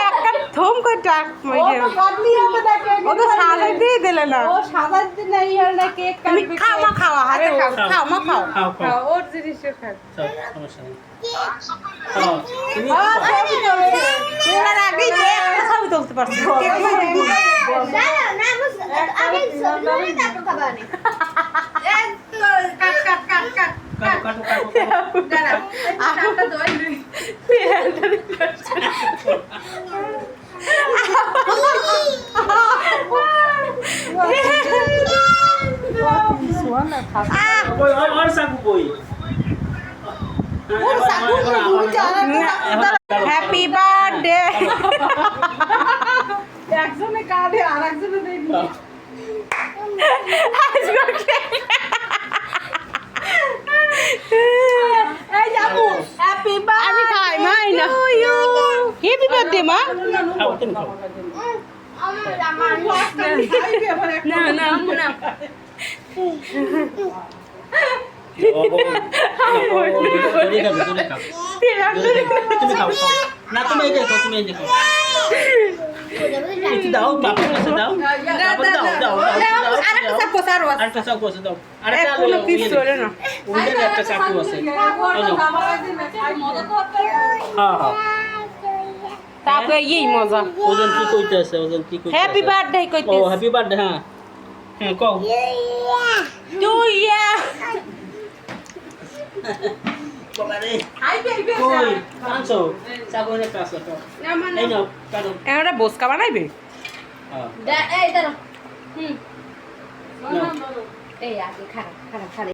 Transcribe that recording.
একটা থম করে ডাক ও তো সাজাই দিয়ে দিলে না ও সাদা দিতে নাই আর না কেক তুমি কাটবে খাও মা খাও হাতে খাও খাও মা খাও খাও খাও খাও ওর জিনিসটা খাও সব সমস্যা নেই খাও তুমি তোলার আগেই যে একটা ছবি তুলতে পারছি কাটো কাটো কাটো কই আর সাকু কই হ্যাপি বার্থডে একজনে কাঁদে আর একজনে দেখি এই যাবো হ্যাপি বার্থডে আমি খাই মাই না হ্যাপি বার্থডে মা খাও তুমি খাও না না না তুমি খাও না তুমি এই দেখো তুমি এই দেখো একটু দাও বাবার কাছে দাও দাও আরেকটা চাকু সারো আরেকটা চাকু আছে দাও আরেকটা কোনো কিছু চলে না ওইটার একটা চাকু আছে হ্যাঁ হ্যাঁ তাকে এই মজা ওজন কি কইতেছে ওজন কি কইতেছে হ্যাপি বার্থডে ও কইতে হ্যাপি বার্থডে হ্যাঁ হ্যাঁ কও টু ইয়া বাবারে কই কাঁচো চাকু এনে কাঁচো তো এই নাও কাটো এরা বসকা বানাইবে হ্যাঁ এই দাঁড়া নাও এই আগে খারাপ খারাপ খারাপ